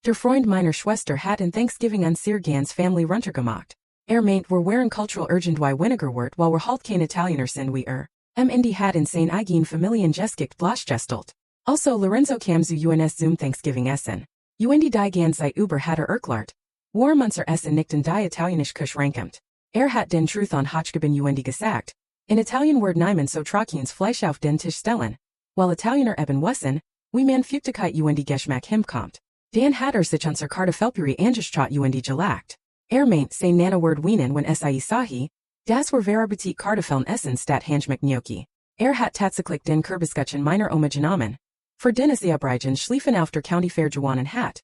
Der Freund meiner Schwester hat in Thanksgiving an sehr ganz Family runtergemacht. Meint wir wären cultural irgendwie weniger wert while wir halt kein Italiener sind wie Indi hat in sein eigen Familiengeschichte bloßgestellt. Also Lorenzo kam zu uns zum Thanksgiving Essen. Die die ganz Zeit über hat erklärt. Warum unser Essen nicht in die italienische Küche rankommt. Hat den Truth an Hochgeben gesagt. In Italien wird niemand so trockens Fleisch auf den Tisch stellen. While Italiener eben wissen, wie man Fruchtigkeit Geschmack hinkommt. Dan hat sich unser Kartoffelpüree angestraut gelagt. Meint sein Nana word weinen wenn sahi, das war Verabetite Kartoffeln Essen stat Handschmack Gnocchi. Hat tatsächlich den Kürbiskuchen meiner Oma genommen. Für den Abreigen schliefen auf der County Fair gewonnen hat.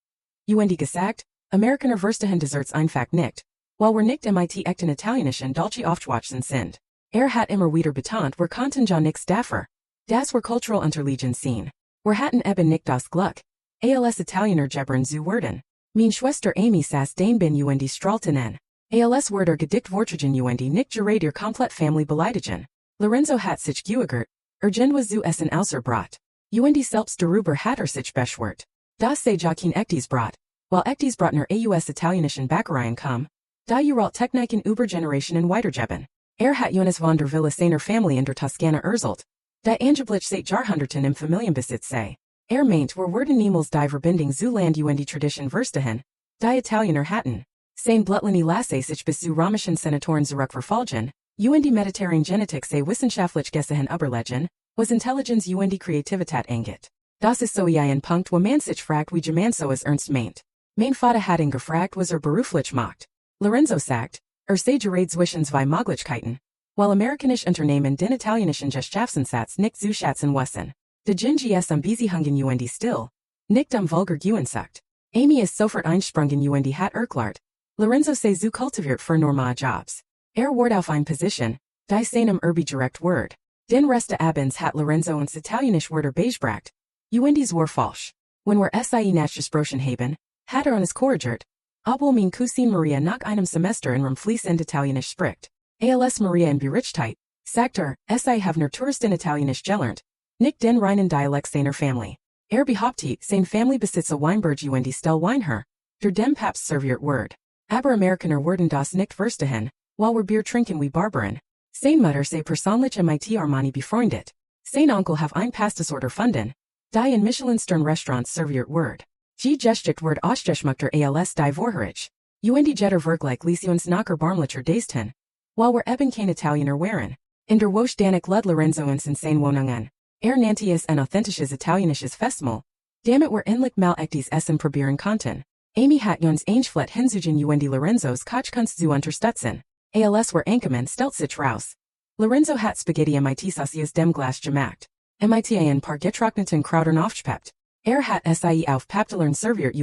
Gesagt, Amerikaner verstehen Desserts einfach nicht, while wir nicht mit echten italienischen Dolce aufgewachsen sind. Hat immer wieder betont wir konnten ja nix dafür. Das war cultural Unterliegen sehen. Wir hatten eben nicht das Glück. Als Italiener gebern zu werden. Mein Schwester Amy saß den bin strahlten en. Als wird Gedicht vortragen nicht gerät ihr komplett Family beleidigen. Lorenzo hat sich geugert, Gen was zu essen außerbrot. Selbst darüber hat sich beschwert. Das sei ja kein echtes Brot. While echtes Brotner aus italienischen Bäckereien kam, da Techniken über Generationen weitergeben. Hat Jonas von der Villa seiner Family in der Toskana erzählt. Da angeblich seit Jahrhunderten im Familienbesitz sei. Meint wir werden niemals die Verbindung zu Land Tradition verstehen. Die Italiener hatten. Sein Blutlinie lasse sich bis zu römischen Senatoren zurückverfolgen. Mediterrane Genetik sei wissenschaftlich gesehen überlegen, was Intelligenz Kreativität angeht. Das ist so ein Punkt wo man sich fragt wie jemand so es ernst meint. Mein Vater hat ihn gefragt was beruflich macht. Lorenzo sagt, sei gerät zwischen zwei Möglichkeiten. While amerikanisch Unternehmen den italienischen Geschaffensatz nicht zu schätzen wissen. De Gings am Beziehungen still. Nicht am vulgar sagt. Amy ist sofort einsprungen hat erklärt. Lorenzo sei zu kultiviert für normale Jobs. Ward auf ein Position, die seinem direkt word. Den Reste abends hat Lorenzo uns italienisch Wörter beigebracht. War falsch. Wenn wir nachgesprochen haben, hat uns korrigiert. Obwohl mein Cousin Maria nach einem Semester in fließend Italienisch spricht. Als Maria in Berichtheit, sagt have nur Touristen Italienisch gelernt. Nicht den reinen Dialekt seiner Family. Behauptet, sein Family besitze Weinberg stell Wein Der dem Papst serviert Word. Aber Amerikaner werden das nicht verstehen, while wir Bier trinken wie Barbaren. Sein Mutter sei persönlich mit Armani befreundet. Sein Onkel have ein Pastasorter funden. Die in Michelin-Stern Restaurants serviert Word. Geschichte wird ausgeschmückter als die Vorherige. Jetter wirklich Lesions nach barmlicher Daisten. While wir eben kein Italiener wären. In der Woche Danik led Lorenzo uns in sein Wohnungen. Nannte es ein authentisches italienisches Festival. Damit wir endlich mal echtes Essen probieren konnten. Amy hat uns eingeführt hinzugen Lorenzos Kochkunst zu unterstützen. Als wir ankamen stellt sich raus. Lorenzo hat Spaghetti mit Sauce aus dem Glas gemacht. Mit ein paar getrockneten Krautern aufgepeppt. Hat sie auf Paptelern serviert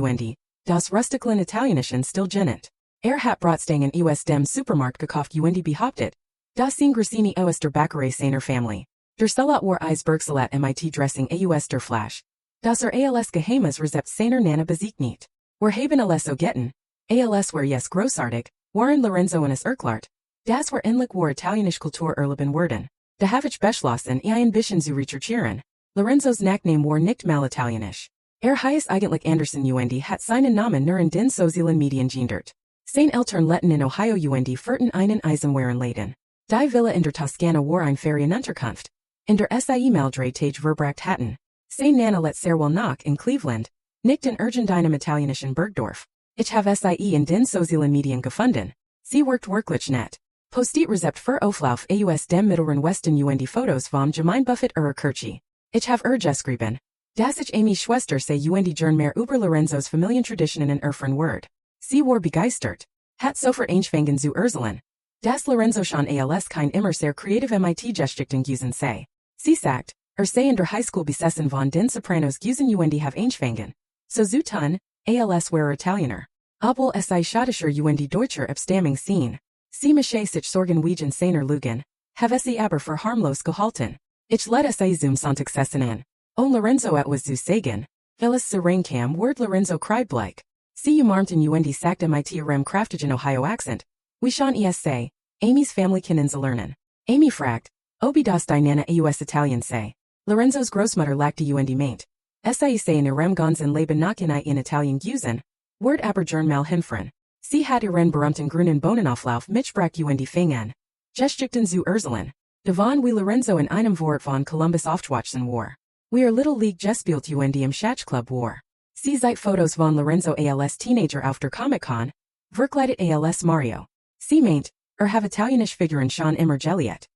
das rustiklen italienischen still genannt. Hat Brotstangen aus dem Supermarkt gekauft behauptet. Das Ingressini aus der Bäckerei seiner Family. Der Salat war Eisbergsalat mit Dressing aus der Flasch. Das als geheimes Rezept seiner Nana bezeichnet. Wir haben alles so getten. Als war yes großartig, waren Lorenzo und es erklärt. Das war endlich war italienische Kultur erleben werden. Da habe ich beschlossen ein bisschen zu recherchieren. Lorenzo's Nachname war nicht mal italienisch. Heißt eigentlich Anderson hat seinen Namen nur in den sozialen Medien geändert. Sein Eltern letten in Ohio führten einen Eisenwaren Laden. Die Villa in der Toskana war ein Ferienunterkunft. In der Maldre-Tage verbracht hatten. Sein Nana let Serwell nach in Cleveland, nicht in irgendeinem italienischen Bergdorf. Ich habe in den sozialen Medien gefunden. Sie worked wirklich net. Postit Rezept für Auflauf aus dem Mittleren Westen Fotos vom Gemeinbuffet Kirche. Ich habe geschrieben. Das ich Amy Schwester sei gern mehr über Lorenzos Familientraditionen in Word. Sie war begeistert. Hat sofort eingefangen zu erzählen. Das Lorenzo schon als kein immer sehr kreativ mit Geschichten gewesen sei. Sie sagt, sei in der Highschool besessen von den Sopranos gewesen have eingefangen. So zu tun, als wäre Italiener. Obwohl sei schadischer Deutscher Abstammung sehen. Sie mische sich Sorgen wegen seiner Lügen. Have sie aber für harmlos gehalten. Ich let zum Sonntagsessen an. Lorenzo etwas zu sagen. Phyllis Serainkam word Lorenzo cried like. Sie umarmten sagt mit ihrem kraftigen Ohio accent. We schon say, Amy's Family können sie lernen. Amy fragt, Obi das die Nana aus Italien sei. Lorenzo's Großmutter lachte meint. Sie in Irem Gonzen Leben Nachhinein in Italien Gusen, Word aber Journal Hinfren. Sie hat ihren berühmten grünen Bohnenauflauf Mitchbrach und die Fingen. Geschichten zu erzählen. Devon wie Lorenzo in einem Wort von Columbus aufgewachsen war. We are Little League gespielt und im Schachclub war. Sie seit Fotos von Lorenzo als Teenager auf der Comic-Con, verkleidet als Mario. Sie meint, have italienisch Figuren schon immer geliebt.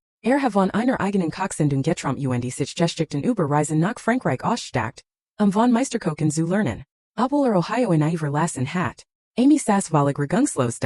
Von einer eigenen Kochsendung geträumt und sich Geschichten über Reisen nach Frankreich ausstackt, von Meisterkochen zu lernen. Obwohl Ohio in verlassen hat. Amy saßwallig regungslos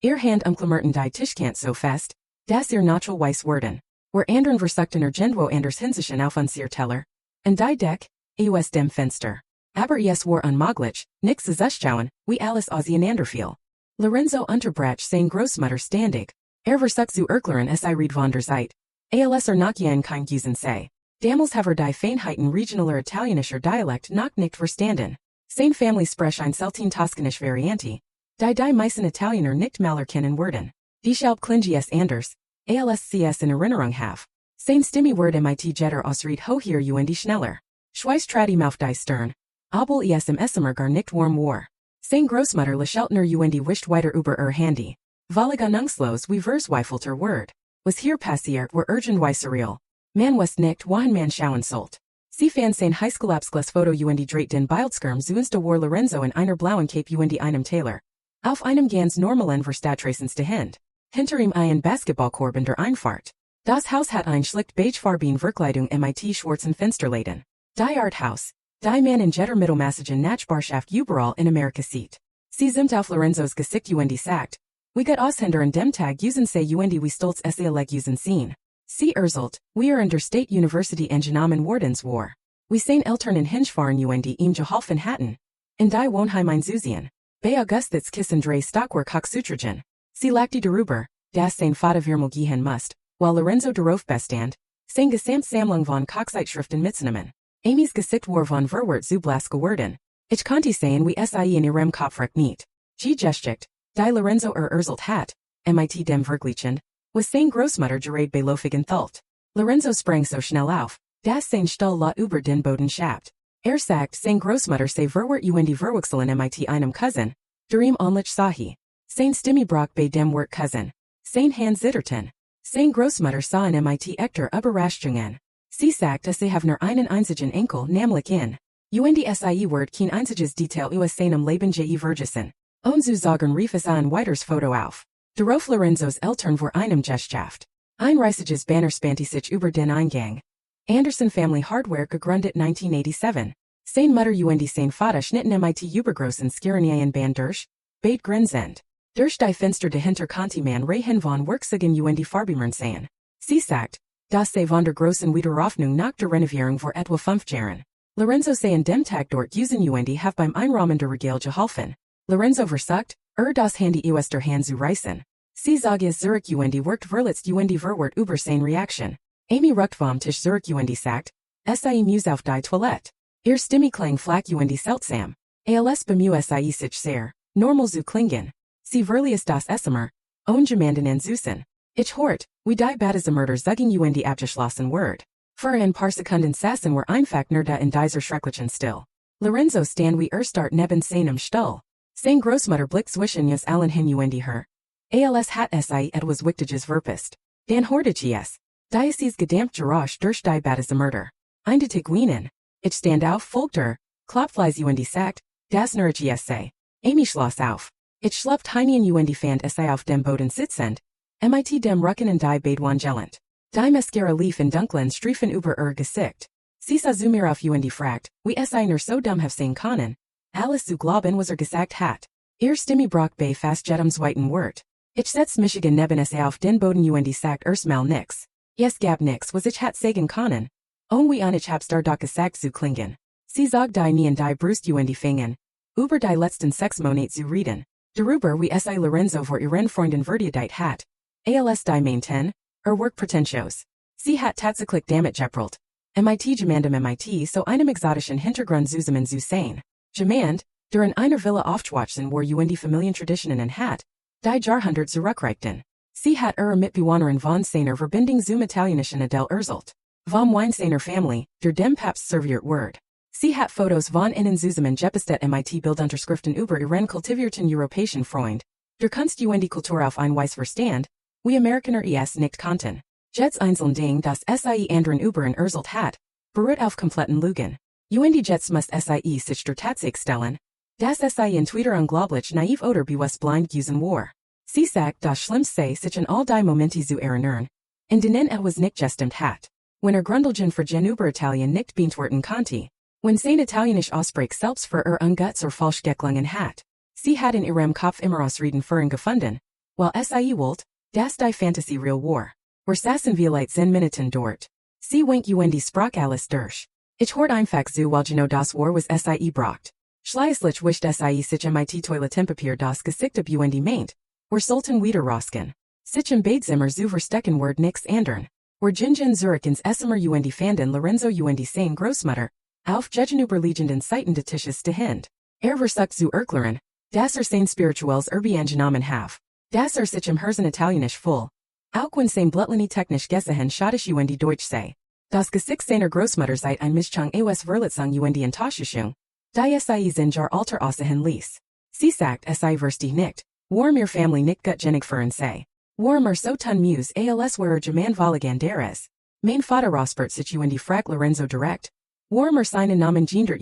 Hand umklammerten die Tischkant so fest, dass natural weiss werden. Anderen versuchten Gendwo anders hinsichen auf uns Teller. Und die Deck, aus dem Fenster. Aber es war unmöglich, nix zu zuschauen, wie alles auseinander fiel. Lorenzo unterbrach sein Großmutter ständig. Versucht zu erklären Ried von der Zeit. Als nachjahren kein Gusen sei. Damals have die Feinheiten regionaler italienischer Dialekt noch nicht verstanden. Sein Family sprech ein selten Toskanisch Varianti. Die meisten Italiener nicht maler kennen werden. Die Schalb klingies anders. Alscs in Erinnerung have. Sein Stimme word mit jetter ausried hohier und schneller. Schweiß trat auf die Stirn. Obwohl im Essemer gar nicht warm war. Sein Großmutter lächeltner und wischt weiter über Handy. Völlig ahnungslos wie verzweifelter Word. Was hier passiert war irgendwie surreal. Man west nicht wohin man schauen sollt. Sie fan sein Highschoolabschluss Foto und dreht den Bildschirm zuunste war Lorenzo in einer blauen Cape und einem Taylor. Auf einem ganz normalen Verstadtracens de Hand. Hinter ihm ein Basketballkorb in der Einfahrt. Das Haus hat ein schlicht beigefarbigen Verkleidung mit schwarzen Fensterläden. Die Arthouse. Die man in jetter Mittelmassagen Nachbarschaft überall in Amerika sieht. Sie zoomt auf Lorenzos Gesicht und sagt, we got Ausländer in dem Tag usen se und wie stolz leg usen sehen. Sie erzählt, we are in der State University engenommen wardens war. We sein Eltern in Hinschfahren und ihm geholfen hatten. In die Wohnheim ein Zusien. Bei Augustus Kissen drei Stockwerk Hochsutragen. Sie lagte darüber, das sein Vater Wirmel gehen musst, while Lorenzo darauf bestand, sein Gesamtsammlung von Kochzeitschriften mitzunehmen. Amy's Gesicht war von Verwert zu blass geworden. Ich konnte sehen wie in ihrem Kopf recht nicht. Geschichte, die Lorenzo erzählt hat, mit dem Vergleichen, was sein Großmutter gerade beläufigen thult. Lorenzo sprang so schnell auf, dass sein Stuhl la über den Boden schabt. Sagt, sein Großmutter sei Verwert und verwechseln mit einem Cousin, der ihm onlich sahi. Sein Stimme brach bei dem Wort Cousin. Sein Hand zitterten. Sein Großmutter sahen mit echter Überraschungen. Sie sagt, dass sie have nur einen einzigen Enkel, nämlich in. Und sie Wort kein einziges Detail aus seinem Leben vergessen. Und zu sagen rief es ein weiteres Foto auf. Darauf Lorenzos Eltern vor einem Geschaft. Ein riesiges Banner spannte sich über den Eingang. Anderson Family Hardware gegründet 1987. Sein Mutter und sein Vater schnitten mit übergroßen Skirnien Band durch, beid grinsend. Durch die Fenster dahinter konnte man Rehen von Werkzeugen und Farbimern sehen. Sie sagt, dass sie von der großen Wiederaufnahme nach der Renovierung vor etwa 5 Jahren. Lorenzo sei in dem Tag dort usen und have beim Einrahmen der Regale geholfen. Lorenzo versucht, das Handy aus der Hand zu reißen. Sie sag es Zurich und workt verletzt und verwirrt über sein Reaction. Amy ruckt vom Tisch Zurich und sagt, sie muss auf die Toilette. Ihr Stimme klang flach und seltsam. Als bemühe sich sehr, normal zu klingen. Sie verlies das Essemer, gemanden en Zusen. Ich hort, wie die Badasamörder zugen und abgeschlossen Word. Für ein paar Sekunden saßen wir einfach nur da in dieser schrecklichen still. Lorenzo stand wie start neben seinem Stuhl. Sein Großmutter blick zwischen uns allen hin und her. Als hat sie etwas Wichtiges verpasst. Dan hortet es. Diocese gedammt Geräusch durch die Badasamörder. Eindeutig weinen. Ich stand auf, folgte, klopfleis und sagt, das nervig sei. Amy schloss auf. Ich schlupt heimien und fand auf dem Boden sitzend, mit dem Rücken in die Badwangelend. Die Mascara lief in dunklen Streifen über ihr Gesicht. Sie sah zu mir auf und fragt, wie nur so dumm have sein können. Alles zu glauben was gesagt hat. Ihr Stimme brach bei fast jedem weiten Wort. Ich setz Michigan neben auf den Boden und sagt erstmal nix. Es gab nix was ich hat sagen können. Wie an ich hab's doch gesagt zu klingen. Sie sagt die nie in die Brust und fingen. Über die letzten 6 Monate zu reden. Darüber wie Lorenzo vor ihren Freunden verteidigt hat. Als die mainten, Work pretentiös. Sie hat tatsächlich damit geprellt. Mit gemandem mit so einem exotischen Hintergrund zusammen zu sein. Gemand, der in einer Villa aufgewachsen war und die Familientraditionen hat, die Jahrhundert zurückreichten. Sie hat Mitbewohnerin von seiner Verbindung zum italienischen Adel erzählt. Vom Wein seiner Family, der dem Papst serviert Word. Sie hat Fotos von innen zusammen Gepestet mit Bildunterschriften über ihren kultivierten Europäischen Freund. Der Kunst die Kultur auf ein Weiss Verstand, wie Amerikaner es nicht konnten. Jets einzeln Ding das sie anderen überen erzählt hat, beruht auf kompletten Lügen. Jets muss sie sich der Tatsache stellen, das sie in Twitter unglaublich naiv oder bewusst blind gewesen war. Sie sagt das Schlimmste sich in all die Momenti zu erinnern, in denen was nicht gestimmt hat. Wenn Grundelgen für über Italien nicht beantworten konnte, wenn sein Italienisch Ausbruch selbst für Unguts or falsch geklungen hat. Sie hat in ihrem Kopf immer Ausreden für gefunden, while sie wollt, das die Fantasy real war. Sassen vielleicht 10 Minuten dort. Sie wenk die Sprach alles durch. Ich hort einfach zu weil das war was sie braucht. Schleislich wischt sie sich mit Toilettenpapier das Gesicht ab meint. Sollten wieder rausken. Sich im Badezimmer zu verstecken word nix andern. Gingen Zurich ins Essemer fanden Lorenzo sein Großmutter, auf gegenüberliegenden Seiten des Tisches stehend. Versucht zu erklären, dass sein spirituelles angenommen have. Dass sich im Herzen Italienisch voll. Auch wenn sein Blutlinie technisch gesehen schottisch Deutsch sei. Das Gesicht seiner Großmutter seit ein Mischung aus Verletzung Enttäuschung. Die sie in jar alter aussehen ließ. Sie sagt sie versteht nicht, war mir Family nicht gutgenig führen sei. War mir so tun Muse als war German Volligan deres. Mein Vater Rospert sich frag Lorenzo direkt. War mir seinen Namen gendert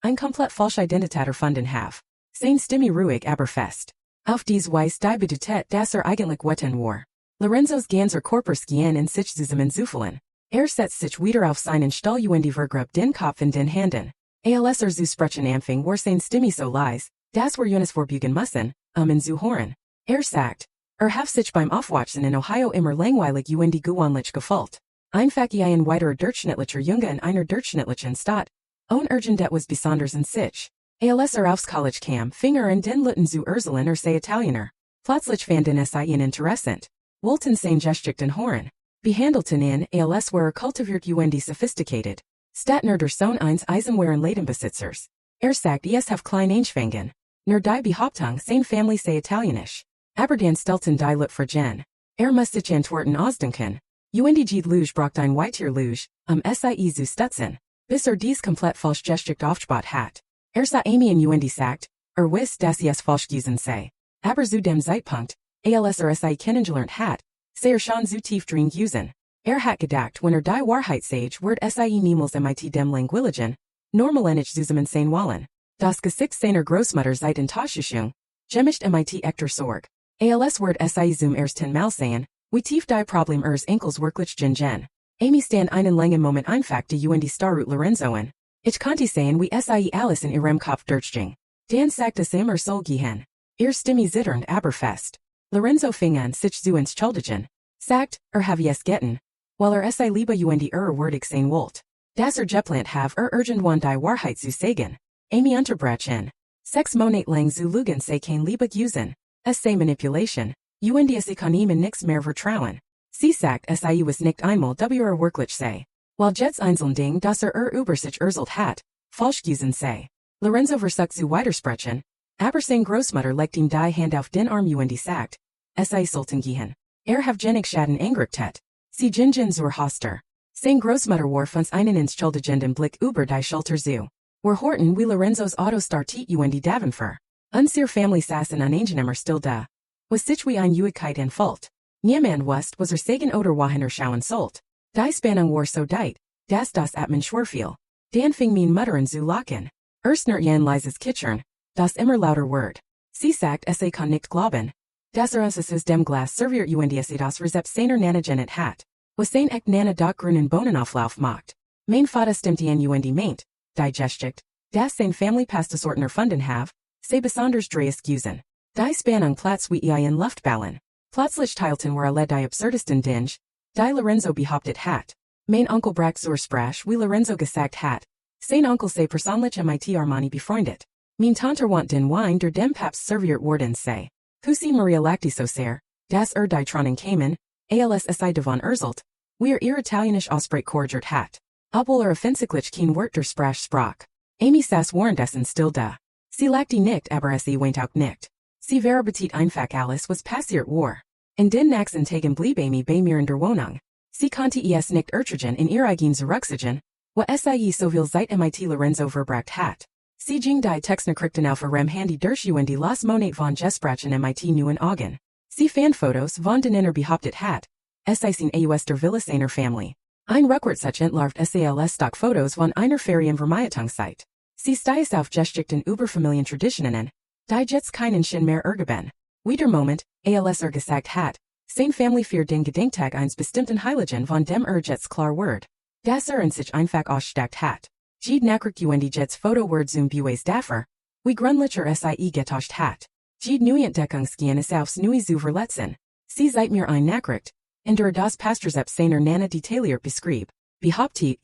ein komplett falsch Identitäter funden have. Sein Stimme ruhig aber fest. Auf dies Weise die Bedeutet dass eigentlich wetten war. Lorenzo's ganzer Körper gehen in sich zusammen zufallen. Setzt sich wieder auf seinen Stuhl vergrub den Kopf in den Händen. Als zu sprechen anfing war sein Stimme so leise, dass wir vorbugen müssen, in zu hören. Sagt, have sich beim Aufwachsen in Ohio immer langweilig gewöhnlich gefühlt. Einfach ein weiterer durchschnittlicher Junge in einer durchschnittlichen Stadt. Irgend etwas Besonders in sich. Als aufs College kam, fing in den Lutten zu erzählen sei Italiener. Plötzlich fanden sie ihn interessant. Wollten sein Geschichten hören. Behandelten ihn als war kultiviert sophisticated. Statner der Sohn eines Eisenwaren Ladenbesitzers. Sagt have klein angefangen. Nur die Behauptung sein Family sei Italienisch. Aber dann stellten die Lut für Jen. Musste sich antworten ausdenken. Geht Luge braucht ein weiter Luge, sie zu stutzen. Bis dies komplett falsch gestrickt aufgebaut hat. Sah Amy in sagt, wiss dass es falsch gewesen sei. Aber zu dem Zeitpunkt, als sie kennengelernt hat, sei schon zu tief drin gewesen. Hat gedacht wenn die Wahrheit sage word sie niemals mit dem Languiligen, normalenisch zusammen sein wollen. Das Gesicht seiner Großmutter seit Enttäuschung, gemischt mit echter Sorg. Als word sie zum ersten Mal sehen, wie tief die Problem Enkels wirklich gingen. Amy stand einen langen Moment einfach die Starut Lorenzoen. Ich konnte sehen wie sie alles in ihrem Kopf durchging. Dan sagte immer soll gehen. Stimme zitternd aber fest. Lorenzo fing an sich zu entschuldigen. Sagt, have es getten. Weil sie lieber wordig sein wollt. Das geplant have irgendwann die Wahrheit zu sagen. Amy unterbrechen. 6 Monate lang zu lügen sei kein lieber gewesen. Sei Manipulation. Sie kann ihm nix mehr vertrauen. Sie sagt sie was nicht einmal wirklich sei. Weil Jets einzeln Ding das über sich erzählt hat, falsch gewesen sei. Lorenzo versucht zu weitersprechen, aber sein Großmutter legt ihm die Hand auf den Arm sagt, sie sollten gehen. Have genig Schaden angerichtet. Sie gingen zur Hoster. Sein Großmutter war uns einen entschuldigenden Blick über die Schulter zu. Wir horten wie Lorenzo's Auto startet Daven für. Unsere Family saßen unangenehmer still da. Was sich wie ein Uigkeit entfällt. Niemand wusste was sagen oder wohin schauen sollt. Die Spannung war so dicht, dass das Atmen schwer fiel. Dan fing mein Muttern zu lachen. Erstner jan leises Kitchern, das immer lauter word. Sie sagt sie kann nicht glauben. Das uns dem Glas serviert sie das Rezept seiner Nana Janet hat. Was sein echt Nana dot grünen Bohnenauflauf macht. Mein Vater stimmte an meint, die Geschichte, das sein Family Pastasorten erfunden have, sei besonders dreist gewesen. Die Spannung Platz wie in Luftballen. Plötzlich teilten wir alle die absurdesten Dinge, die Lorenzo behauptet hat. Mein Onkel brach zur Sprache wie Lorenzo gesagt hat. Sein Onkel sei persönlich mit Armani befreundet. Mein Tante want den Wein der dem Papst serviert worden sei. Husi Maria lacti so sehr, das die Tronen kamen, als si devon erzählt, wir ihr Italienisch Ausbruch korrigiert hat. Obwohl offensichtlich kein Wort der Sprache sprach. Amy saß währenddessen still da. Sie lacti nicht aber sie weint auch nicht. Sie verbetet einfach alles was passiert war. In den nächsten Tagen blieb Amy bei mir in der Wohnung. Sie konnte es nicht ertragen in ihr eigen zurückziehen, Wat sie so viel Zeit mit Lorenzo verbracht hat. Sie ging die Textnachrichten auf ihrem Handy durch und las Monate von Gesprachen mit neuen Augen. Sie Fanfotos von denen behauptet hat. Sie sehen aus der Villa seiner Familie. Ein Rückwärts sich entlarvt sals Stockfotos von einer Ferienvermeidungszeit. Sie stieß auf Geschichten über Familientraditionen. Die jetzt keinen Sinn mehr ergeben. Wieder Moment, als gesagt hat. Sein Family für den Gedenktag eines bestimmten Heiligen von dem jetzt klar wird. Das in sich einfach ausgesteckt hat. Jede Nachricht und jetzt Foto wird zum Beweis dafür. Wie gründlicher sie getauscht hat. Jede Neuentdeckungsgehen ist aufs Neue zu verletzen. Sie seid mir ein Nachricht. In der das Pastorsepp seiner Nana detailliert beschrieb. Behauptet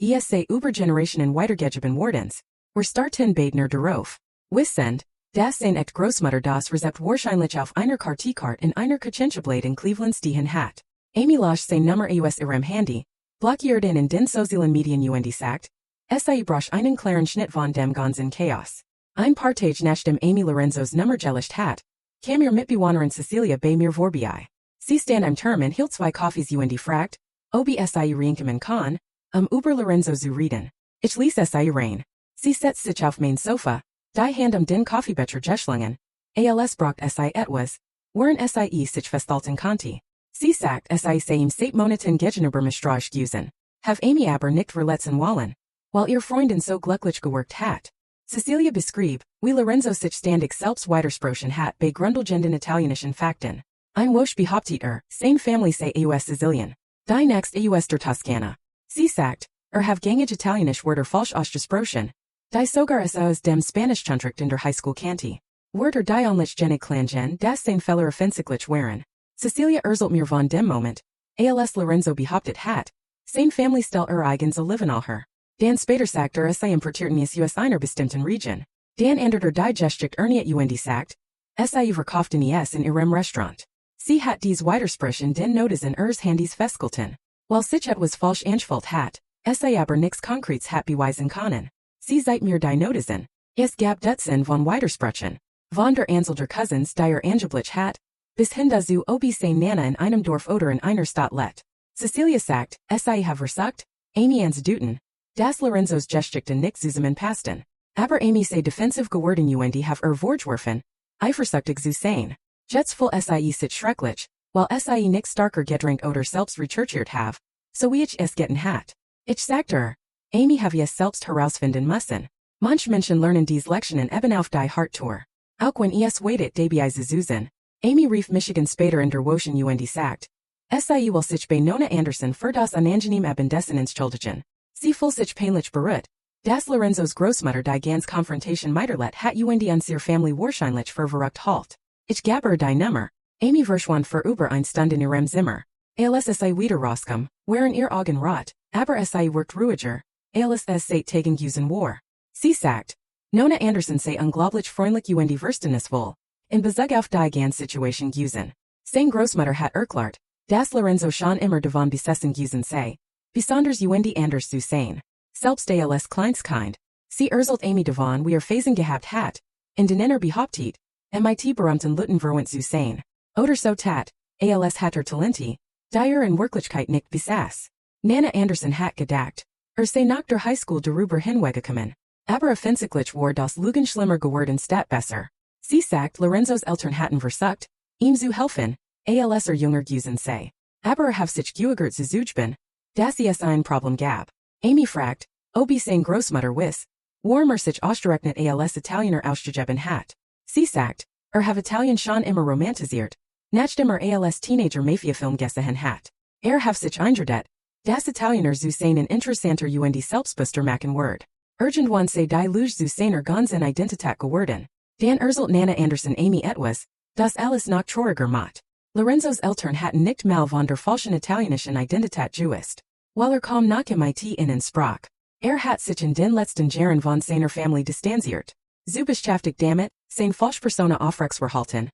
über Generationen weitergegeben wordens. Starten Badner darauf. Wissend. Das sein echt Großmutter das Rezept wahrscheinlich auf einer Kartikart in einer Kachenchablade in Cleveland stehen hat. Amy Losch sein Nummer aus ihrem Handy. Blockiert in den sozialen Medien und sagt. Sie braucht einen klaren Schnitt von dem ganzen Chaos. Ein paar Tage nach dem Amy Lorenzos Nummer gelöscht hat. Kam ihr Mitbewohnerin Cecilia bei mir vorbei. Sie stand am Turm und hielt zwei Kaffees und fragt. Ob sie reinkommen kann, über Lorenzo zu reden. Ich ließ sie rein. Sie setzt sich auf mein Sofa. Die Hand den Kaffeebecher geschlungen. Als braucht sie etwas. Worin sie sich festhalten konnte. Sie sagt sie sei seit Monaten gegenüber misstrauisch gewesen. Have Amy aber nicht verletzen wollen. Weil ihr Freundin so glücklich geworkt hat. Cecilia beschrieb, wie Lorenzo sich ständig selbst widersprochen hat bei grundlegenden italienischen Fakten. Ein Wosch behauptet sein Family sei aus Sizilien. Die next aus der Toskana. Sie sagt, have gängig italienisch Wörter falsch ausgesprochen. Die sogar aus dem Spanischunterricht in der Highschool kannte. Wörter die onlich klangen, das sein Feller offensichtlich waren. Cecilia erzählt mir von dem Moment, als Lorenzo behauptet hat, sein Family stellt eigens Leben her. Dan später sagt sei importierten aus einer bestimmten Region. Dan ändert die Geschichte erniet und sagt, sei verkauften es in ihrem Restaurant. Sie hat dies widersprochen den Notizen Handys festgehalten. Weil sich etwas falsch angefühlt hat, sei aber nichts Konkretes hat beweisen können. Sie seid mir die Notizen. Es gab Dutzend von Widersprechen. Von der Anzahl der Cousins die angeblich hat, bis hin dazu ob sein Nana in einem Dorf oder in einer Stadt let. Cecilia sagt, sie have versagt, Amy ans Duten, das Lorenzos Geschichte nicht zusammenpassten. Aber Amy sei defensiv geworden und have vorgeworfen, eifersüchtig zu sein. Jetzt voll sie sich schrecklich, weil sie nicht starker Getränk oder selbst recherchiert have, so wie ich es getan hat. Ich sagte Amy have es selbst herausfinden müssen. Manch Menschen lernen dies Lektionen eben auf die Harttour. Auch wenn es waitet dabei zu suchen. Amy rief Michigan später in der Wochen und sagt. Sie will sich bei Nona Anderson für das unangenehm Abendessen entschuldigen. Sie fühlt sich peinlich berührt. Das Lorenzos Großmutter die ganz Konfrontation miterlet hat und an ihrer Family wahrscheinlich verwirrt halt. Ich gab die Nummer. Amy verschwand für über eine Stunde in ihrem Zimmer. Als sie wieder rauskam, waren ihr Augen rot, aber sie wirkt ruhiger. Als es seit Tagen gewesen war. Sie sagt. Nona Anderson sei unglaublich freundlich und verständnisvoll. In Bezug auf die ganze Situation gewesen. Sein Großmutter hat erklärt, dass Lorenzo schon immer davon besessen gewesen sei. Besonders und anders zu sein. Selbst als Kleinstkind. Sie erzählt Amy davon wie Phasen gehabt hat. In denen behauptet, mit berühmten Leuten verwandt zu sein. Oder so tat, als hat Talente, die in Wirklichkeit nicht besaß. Nana Anderson hat gedacht. Sei nach der Highschool darüber hinweggekommen. Aber offensichtlich war das Lügen schlimmer geworden statt besser. Sie sagt Lorenzos Eltern hatten versucht, ihm zu helfen, als junger gewesen sei. Aber have sich geweigert zu zugeben, dass es ein Problem gab. Amy fragt, ob sein Großmutter wiss, warum sich ausgerechnet als Italiener ausgegeben hat. Sie sagt, have Italien schon immer romantisiert, nachdem als Teenager Mafia-Film gesehen hat. Have sich eingredet, das Italiener zu sein ein interessanter und selbstbewusster machen wird. Irgendwann sei die Luge zu seiner ganzen Identität geworden. Dan erzählt Nana Anderson Amy etwas, das alles noch trauriger macht. Lorenzos Eltern hatten nicht mal von der falschen italienischen Identität gewusst. Weil kaum nach mit innen sprach. Hat sich in den letzten Jahren von seiner Familie distanziert. Zu beschäftigt damit, sein Falschpersona aufrechtzuerhalten.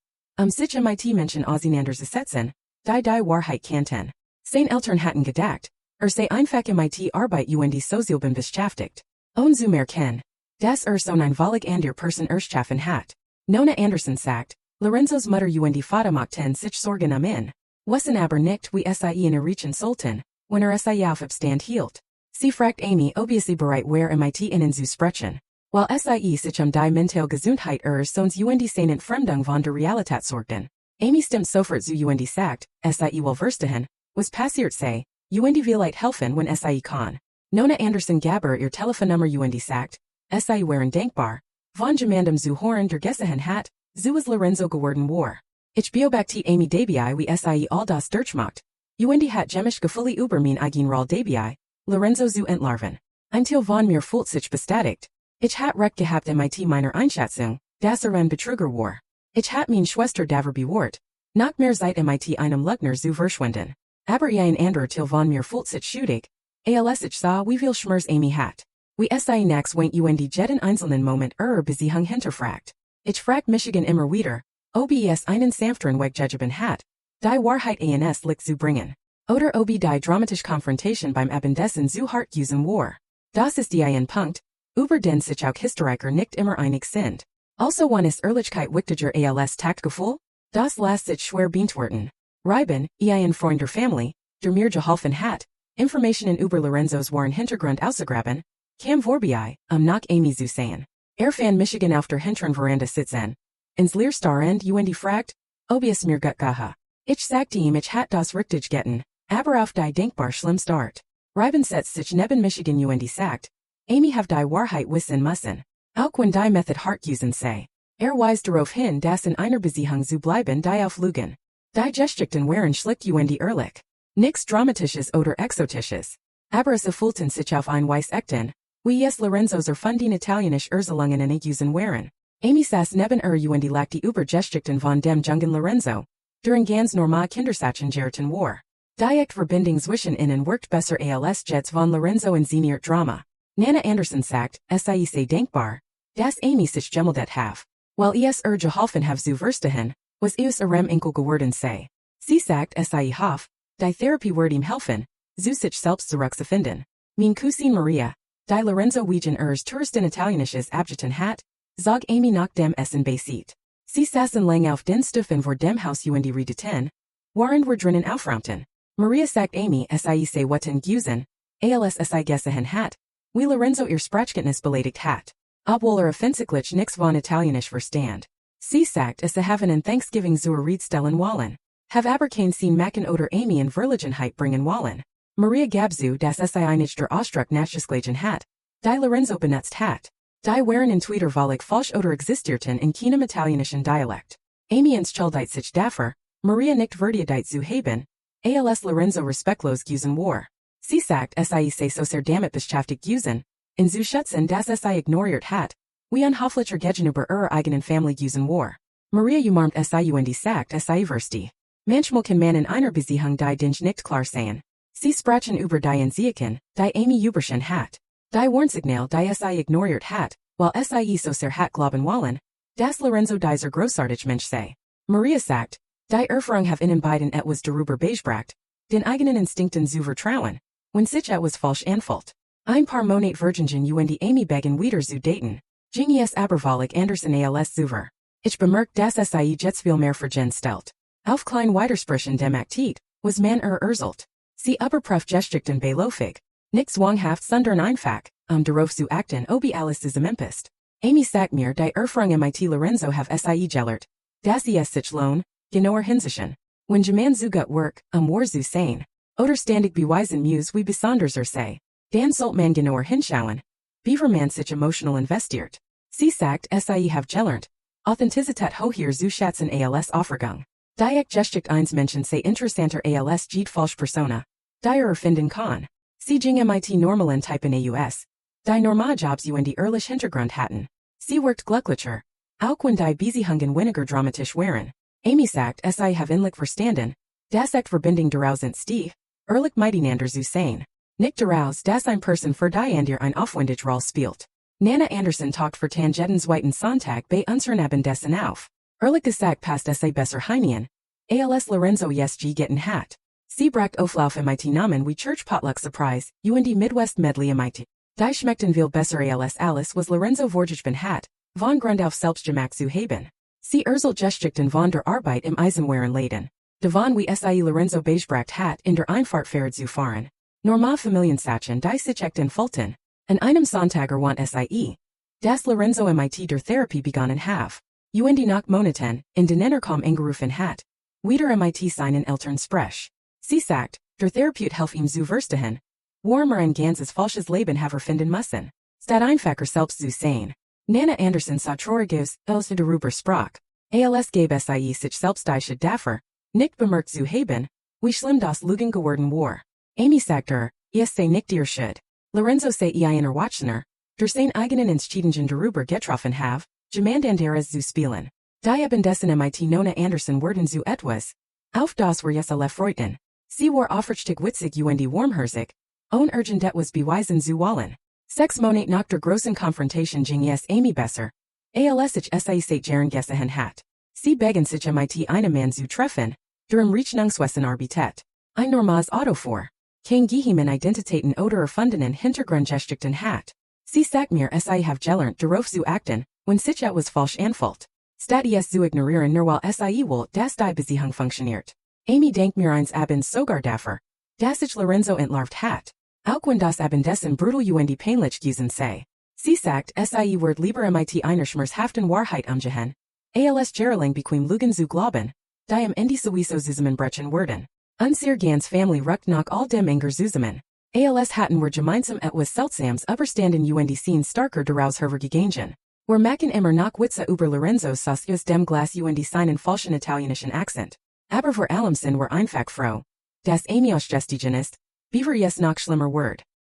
Sich mit Menschen auseinanderzusetzen, die Wahrheit kannten. Sein Eltern hatten gedacht, sei einfach mit Arbeit und Sozialben beschäftigt. Zu merken, dass so ein Vollig an der Person erschaffen hat. Nona Anderson sagt, Lorenzos Mutter und Vater machten sich Sorgen ihn. Wissen aber nicht wie sie ihn erreichen sollten, wenn sie auf Abstand hielt. Sie fragt Amy obviously bereit where mit innen zu sprechen. While sie sich die mentale Gesundheit ihres Sohns seinen Fremdung von der Realität sorgten. Amy stimmt sofort zu sagt, sie will verstehen, was passiert sei, vielleicht helfen wenn sie kann. Nona Anderson Gabber ihr Telefonnummer sagt, sie wären dankbar, von jemandem zu hören der gesehen hat, zu es Lorenzo geworden war. Ich beobachte Amy dabei wie sie all das durchmacht. Hat gemisch Gefühle über mein Eigenroll dabei, Lorenzo zu entlarven. Eintil von mir fühlt sich bestätigt. Ich hat recht gehabt mit meiner Einschätzung, dass ein Betrüger war. Ich hat mein Schwester daver bewahrt. Nach mehr Zeit mit einem Lügner zu verschwenden. Aber ein anderer til von mir fühlt sich schuldig. Als ich sah wie viel Schmerz Amy hat. Wie sie nachts wengt jeden einzelnen Moment Beziehung hinterfragt. Ich frag Michigan immer wieder, ob es einen sanfteren Weg gegeben hat. Die Wahrheit ans Licht zu bringen. Oder ob die dramatische Konfrontation beim Abendessen zu hart gewesen war. Das ist ein Punkt, über den sich auch Historiker nicht immer einig sind. Also wann ist Ehrlichkeit wichtiger als Taktgefühl? Das lässt sich schwer beantworten. Reiben, ein Freund der Familie, der mir geholfen hat, Informationen über Lorenzos wahren Hintergrund auszugraben, kam vorbei, nach Amy zu sehen. Fan Michigan auf der hinteren Veranda sitzen. Ins Leerstarend fragt, ob es mir gut gehe. Ich sagte ihm ich hat das richtig getan, aber auf die denkbar schlimm Start. Reiben setzt sich neben Michigan sagt, Amy have die Wahrheit wissen müssen. Auch wenn die Method hart gewesen sei. Weist darauf hin, dass in einer Beziehung zu bleiben die auf Lügen. Die Geschichten wären schlicht ehrlich. Nix Dramatisches oder Exotisches. Aber es erfüllten sich auf ein Weiß echten, wie es Lorenzos von den italienisch Erzelungen gewesen wären. Amy saß neben lag die über Geschichten von dem jungen Lorenzo. During ganz normal Kindersachen geraten war. Die Verbindung zwischen ihnen wirkt besser als Jets von Lorenzo in seiner Drama. Nana Anderson sagt, sei sei dankbar, dass Amy sich gemeldet have. While es geholfen have zu verstehen, was es enkel geworden sei. Sie sagt sei hoff, die Therapie wird ihm helfen, zu sich selbst zurückzufinden. Mein Cousin Maria, die Lorenzo wegen Touristen italienisches Abgetan hat, zog Amy nach dem Essen beiseite. Sie saßen lang auf den Stufen vor dem Haus redeten, waren wir drinnen aufräumten. Maria sagt Amy sei sei watten gewesen, als sei gesehen hat, wie Lorenzo ihr Sprachkenntnis beleidigt hat. Obwohl offensichtlich nix von Italienisch verstand. Sie sagt sie haben ein Thanksgiving zur Redstellen wollen. Have aber kein sehen machen oder Amy in Verlegenheit bringen wollen. Maria gab zu, dass sie einige der Ausdruck nachgeschlagen hat, die Lorenzo benutzt hat. Die waren entweder falsch oder existierten in keinem italienischen Dialekt. Amy entschuldigt sich dafür, Maria nicht verdiedeit zu haben, als Lorenzo respektlos gewesen war. Sie sagt sei so sehr damit beschäftigt gewesen, in zu schätzen, dass sei ignoriert hat, wie unhöflicher gegenüber ihrer eigenen Familie gewesen war. Maria umarmt sei sagt sei verstehe. Manchmal kann man in einer Beziehung die Dinge nicht klar sehen. Sie sprechen über die Anziehungen, die Amy überschen hat. Die Warnsignal die sei ignoriert hat, while sie so sehr hat glauben wollen, dass Lorenzo dieser großartig Mensch sei. Maria sagt, die Erfahrung have ihnen beiden etwas darüber beigebracht, den eigenen Instinkten zu vertrauen, wenn sich etwas falsch anfühlt. Ein paar Monate Virgingen Amy begen wieder zu daten. Ging es aberwalig Anderson als zuver. Ich bemerkt dass sie jetzt viel mehr vergen stellt. Auf klein Widersprechen dem Aktit, was man erzählt. Sie überprüft Geschichten beilofig. Nix zwanghaft sondern einfach, darauf zu achten ob alles zusammenpasst. Amy sagt mir die Erfahrung mit Lorenzo have sie gelehrt, dass es sich lohnt, genauer hinzuschauen. Wenn jemand zu gut work, war zu sein. Oder ständig beweisen muss wie besonders sei. Dan sollte man genauer hinschauen. Beaver man sich emotional investiert. Sie sagt sie have gelernt. Authentizität hoher zu schätzen als Aufregung. Die Geschichte eins Menschen sei interessanter als jede falsch Persona. Die erfinden kann. Sie ging mit normalen Typen aus. Die Normaljobs ehrlich Hintergrund hatten. Sie worked glücklicher. Auch wenn die Beziehungen weniger dramatisch waren. Amy sagt sie have inlich verstanden. Das Verbindung daraus entsteht. Ehrlich miteinander zu sein. Nicht daraus, dass ein Person für die andere ein aufwendig Rolle spielt. Nana Anderson talkt für Tangetens weiten Sonntag bei unseren Abendessen auf. Ehrlich gesagt passt sie besser hinein. Als Lorenzo jesg getten hat. Sie bracht Auflauf mit Namen wie Church Potluck Surprise, Midwest Medley mit. Die schmeckten viel besser als alles was Lorenzo vorgegeben hat, von Grund auf selbstgemacht zu haben. Sie Geschichten von der Arbeit im Eisenwaren Laden. Devon wie sie Lorenzo beigebracht hat in der Einfahrt zu fahren. Norma Familiensachen die sich echt entfalten. An einem Sonntager want sie. Das Lorenzo mit der Therapie begonnen have. Die nach Monaten, in den Innerkom angerufen hat. Wieder mit seinen Eltern sprech. Sie sagt, der Therapeut helf ihm zu verstehen. Warmer ein ganzes falsches Leben have finden müssen. Statt einfacher selbst zu sein. Nana Anderson sa trauriges, els darüber sprach. Als gab sie sich selbst die dafür, nicht bemerkt zu haben, wie schlimm das Lügen geworden war. Amy sagt es sei nicht ihr Schuld. Lorenzo sei einer Watchner, der sein eigenen Entscheidungen darüber getroffen have, jemand anderes zu spielen. Die abendessen mit Nona Anderson werden zu etwas. Auf das war es alle freuten. Sie war aufrichtig witzig warmherzig. Urgent etwas beweisen zu wollen. 6 Monate nach der großen Konfrontation ging es Amy besser. Als ich sie seit Jahren gesehen hat. Sie begen sich mit einem Mann zu treffen, der im Rechnungswesen arbeitet. Ein normales Auto vor. Kein geheimen Identitäten oder erfundenen Hintergrundgeschichten hat. Sie sagt mir sie have gelernt darauf zu achten, wenn sich etwas falsch anfühlt. Statt es zu ignorieren nur weil sie will, dass die Beziehung funktioniert. Amy denkt mir eins abends sogar dafür, dass ich Lorenzo entlarvt hat. Auch wenn das Abendessen brutal peinlich gewesen sei. Sie sagt, sie wird lieber mit einer schmerzhaften Wahrheit umgehen. Als Gerling bequem Lügen zu glauben, die im Ende sowieso zusammenbrechen werden. Unsere ganz Familie rückt nach all dem Anger zusammen. Als hatten wir gemeinsam etwas Seltsames überstanden die Scene starker daraus hervorgegangen. Wir machen immer noch Witze über Lorenzo aus dem Glas seinen falschen italienischen Akzent. Aber vor allem sind wir einfach froh, dass Amy ausgestiegen ist, bevor es noch schlimmer wird.